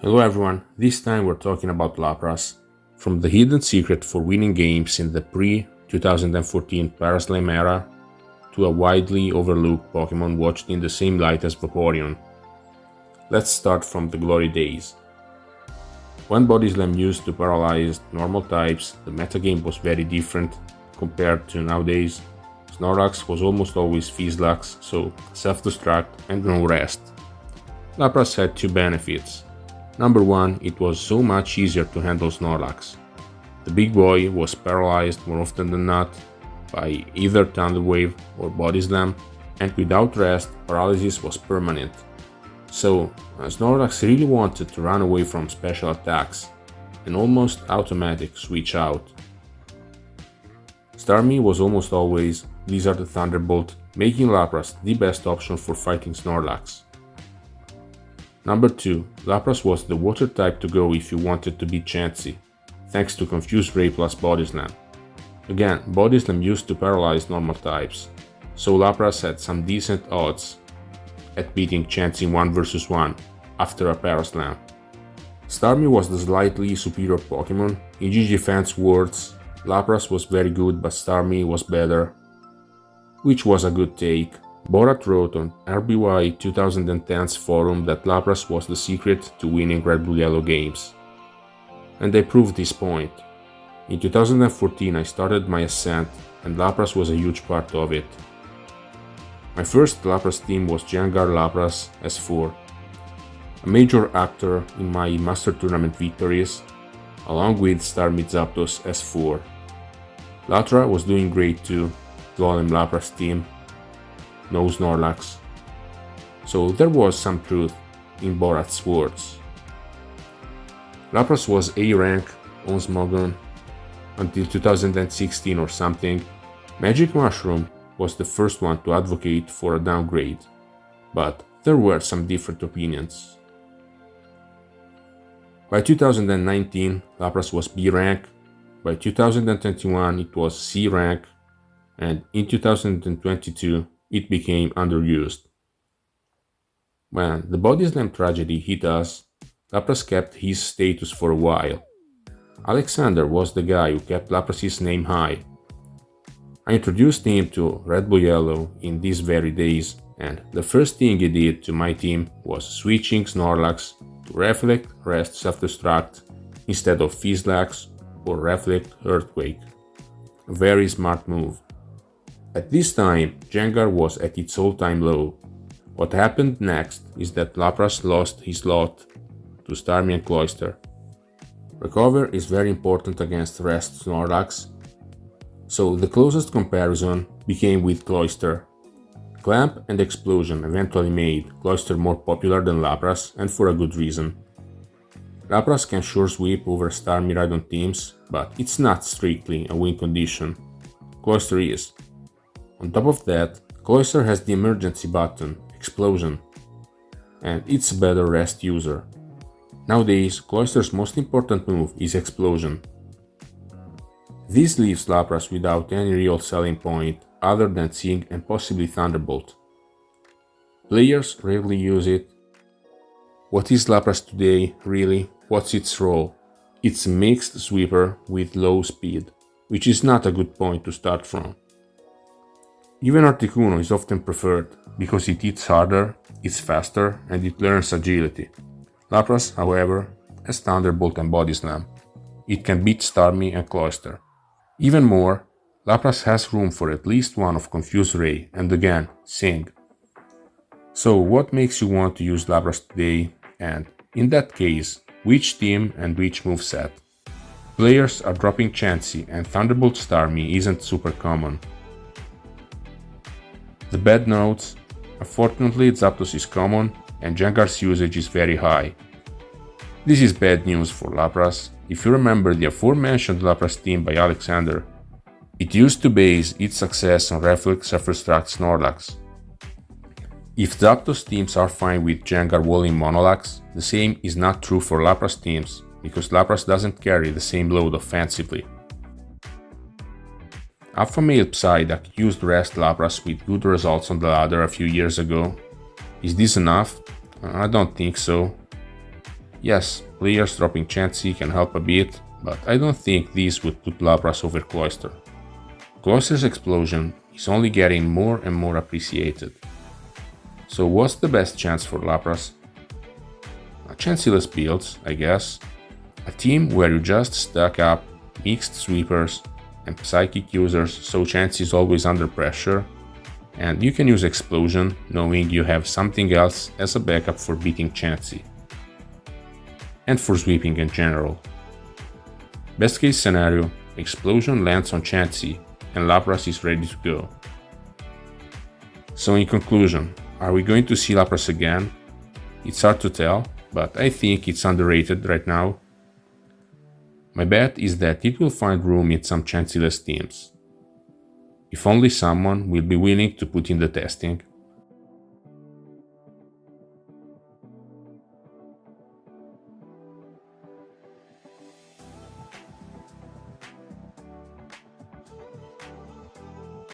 Hello everyone, this time we're talking about Lapras, from the hidden secret for winning games in the pre-2014 Paraslime era to a widely overlooked Pokemon watched in the same light as Vaporeon. Let's start from the glory days. When Body Slam used to paralyze normal types, the metagame was very different compared to nowadays. Snorlax was almost always Fizzlax, so self-destruct and no rest. Lapras had two benefits. Number one, it was so much easier to handle Snorlax. The big boy was paralyzed more often than not by either Thunder Wave or Body Slam, and without rest, paralysis was permanent. So Snorlax really wanted to run away from special attacks, an almost automatic switch out. Starmie was almost always Blizzard Thunderbolt, making Lapras the best option for fighting Snorlax. Number 2, Lapras was the water type to go if you wanted to beat Chansey, thanks to Confuse Ray plus Body Slam. Again, Body Slam used to paralyze normal types, so Lapras had some decent odds at beating Chansey 1 vs 1 after a Paraslam. Starmie was the slightly superior Pokemon. In GG fans' words, Lapras was very good but Starmie was better, which was a good take. Borat wrote on RBY 2010's forum that Lapras was the secret to winning RBY OU games. And I proved this point. In 2014 I started my ascent and Lapras was a huge part of it. My first Lapras team was Gengar Lapras S4, a major actor in my Master Tournament victories, along with Starmie Zapdos S4. Latra was doing great too, Golem Lapras team. No Snorlax. So there was some truth in Borat's words. Lapras was A rank on Smogon until 2016 or something. Magic Mushroom was the first one to advocate for a downgrade, but there were some different opinions. By 2019, Lapras was B rank, by 2021 it was C rank, and in 2022 it became underused. When the Body Slam tragedy hit us, Lapras kept his status for a while. Alexander was the guy who kept Lapras' name high. I introduced him to RBY OU in these very days, and the first thing he did to my team was switching Snorlax to Reflect Selfdestruct instead of Fizzlax or Reflect Earthquake. A very smart move. At this time, Gengar was at its all-time low. What happened next is that Lapras lost his lot to Starmie and Cloyster. Recover is very important against rest Snorlax, so the closest comparison became with Cloyster. Clamp and Explosion eventually made Cloyster more popular than Lapras, and for a good reason. Lapras can sure sweep over Starmie ride on teams, but it's not strictly a win condition. Cloyster is. On top of that, Cloyster has the emergency button, Explosion, and it's a better rest user. Nowadays, Cloyster's most important move is Explosion. This leaves Lapras without any real selling point other than Sing and possibly Thunderbolt. Players rarely use it. What is Lapras today, really? What's its role? It's a mixed sweeper with low speed, which is not a good point to start from. Even Articuno is often preferred because it hits harder, it's faster, and it learns agility. Lapras, however, has Thunderbolt and Body Slam. It can beat Starmie and Cloyster. Even more, Lapras has room for at least one of Confuse Ray and again, Sing. So what makes you want to use Lapras today, and in that case, which team and which moveset? Players are dropping Chansey and Thunderbolt Starmie isn't super common. The bad notes: unfortunately Zapdos is common and Gengar's usage is very high. This is bad news for Lapras. If you remember the aforementioned Lapras team by Alexander, it used to base its success on Reflect Selfdestruct Snorlax. If Zapdos teams are fine with Gengar walling Monolax, the same is not true for Lapras teams, because Lapras doesn't carry the same load offensively. Alpha Male Psyduck used Rest Lapras with good results on the ladder a few years ago. Is this enough? I don't think so. Yes, players dropping Chansey can help a bit, but I don't think these would put Lapras over Cloyster. Cloyster's explosion is only getting more and more appreciated. So what's the best chance for Lapras? A Chanseyless builds, I guess. A team where you just stack up mixed sweepers and psychic users so Chansey is always under pressure, and you can use Explosion knowing you have something else as a backup for beating Chansey. And for sweeping in general. Best case scenario, Explosion lands on Chansey and Lapras is ready to go. So in conclusion, are we going to see Lapras again? It's hard to tell, but I think it's underrated right now. My bet is that it will find room in some Chanseyless teams. If only someone will be willing to put in the testing.